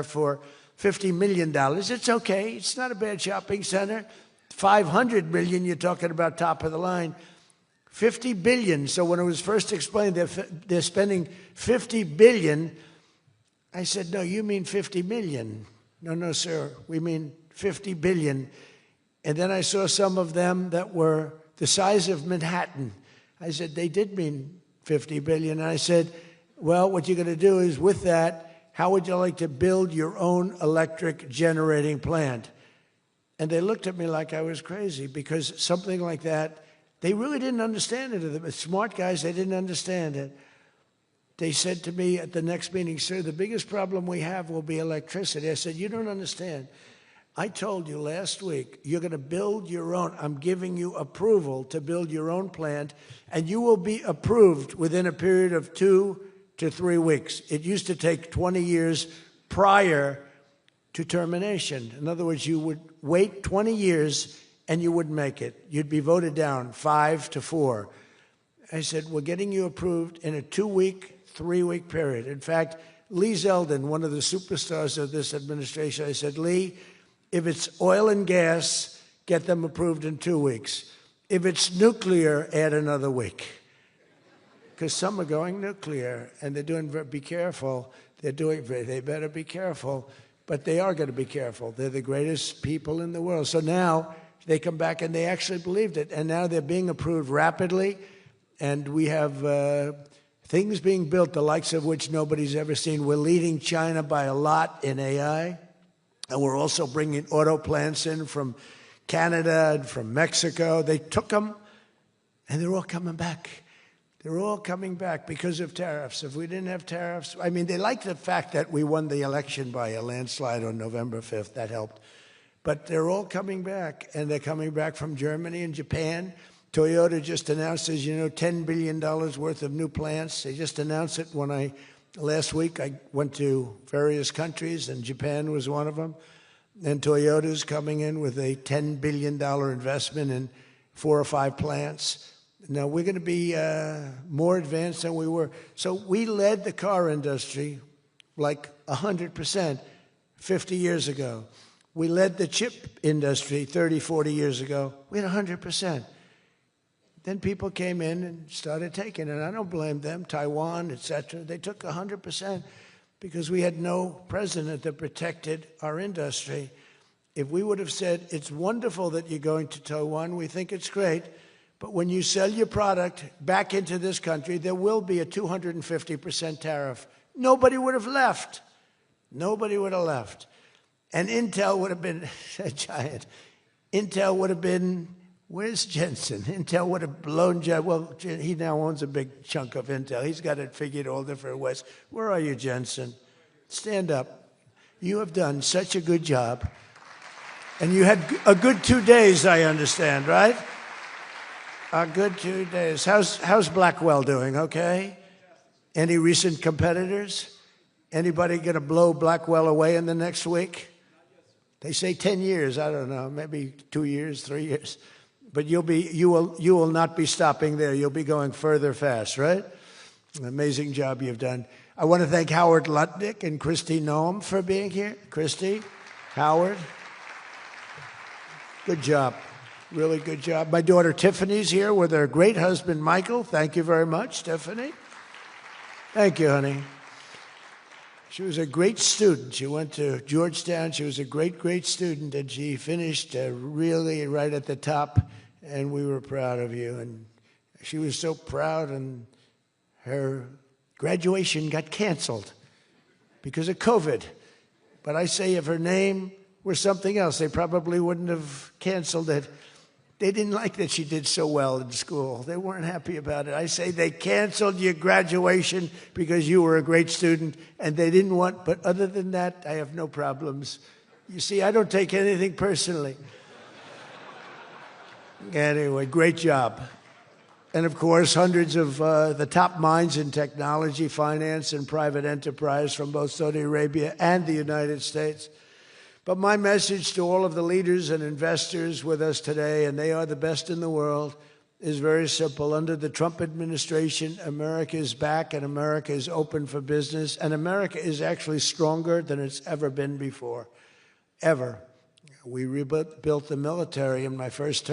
for $50 million. It's okay. It's not a bad shopping center. $500 million, you're talking about top of the line. $50 billion. So when it was first explained they're spending $50 billion, I said, no, you mean 50 million. No, sir, we mean 50 billion. And then I saw some of them that were the size of Manhattan. I said, they did mean 50 billion. And I said, well, what you're going to do is with that, how would you like to build your own electric generating plant? And they looked at me like I was crazy, because something like that, they really didn't understand it. The smart guys, they didn't understand it. They said to me at the next meeting, sir, the biggest problem we have will be electricity. I said, you don't understand. I told you last week, you're going to build your own. I'm giving you approval to build your own plant, and you will be approved within a period of 2 to 3 weeks. It used to take 20 years prior to termination. In other words, you would wait 20 years and you wouldn't make it. You'd be voted down 5 to 4. I said, we're getting you approved in a 2-week, 3-week period. In fact, Lee Zeldin, one of the superstars of this administration, I said, Lee, if it's oil and gas, get them approved in 2 weeks. If it's nuclear, add another week. Because some are going nuclear, and they're doing, be careful. They better be careful, but they are going to be careful. They're the greatest people in the world. So now they come back and they actually believed it, and now they're being approved rapidly, and we have things being built, the likes of which nobody's ever seen. We're leading China by a lot in AI, and we're also bringing auto plants in from Canada and from Mexico. They took them, and they're all coming back. They're all coming back because of tariffs. If we didn't have tariffs, I mean, they like the fact that we won the election by a landslide on November 5th. That helped. But they're all coming back, and they're coming back from Germany and Japan. Toyota just announced, as you know, $10 billion worth of new plants. They just announced it last week. I went to various countries, and Japan was one of them. And Toyota's coming in with a $10 billion investment in 4 or 5 plants. Now, we're going to be more advanced than we were. So we led the car industry like 100% 50 years ago. We led the chip industry 30, 40 years ago. We had 100%. Then people came in and started taking it. I don't blame them, Taiwan, et cetera. They took 100% because we had no president that protected our industry. If we would have said, it's wonderful that you're going to Taiwan, we think it's great, but when you sell your product back into this country, there will be a 250% tariff. Nobody would have left. Nobody would have left. And Intel would have been a giant. Intel would have been, where's Jensen? Intel would have blown, well, he now owns a big chunk of Intel. He's got it figured all different ways. Where are you, Jensen? Stand up. You have done such a good job. And you had a good 2 days, I understand, right? A good 2 days. How's Blackwell doing, okay? Any recent competitors? Anybody going to blow Blackwell away in the next week? They say 10 years. I don't know, maybe 2 years, 3 years. But you will not be stopping there. You'll be going further fast, right? An amazing job you've done. I want to thank Howard Lutnick and Christy Noem for being here. Christy, Howard, good job. Really good job. My daughter Tiffany's here with her great husband, Michael. Thank you very much, Tiffany. Thank you, honey. She was a great student. She went to Georgetown. She was a great, great student, and she finished really right at the top, and we were proud of you. And she was so proud, and her graduation got canceled because of COVID. But I say if her name were something else, they probably wouldn't have canceled it. They didn't like that she did so well in school. They weren't happy about it. I say they canceled your graduation because you were a great student, and they didn't want, but other than that, I have no problems. You see, I don't take anything personally. Anyway, great job. And of course, hundreds of the top minds in technology, finance, and private enterprise from both Saudi Arabia and the United States. But my message to all of the leaders and investors with us today, and they are the best in the world, is very simple. Under the Trump administration, America is back and America is open for business. And America is actually stronger than it's ever been before, ever. We rebuilt the military in my first term.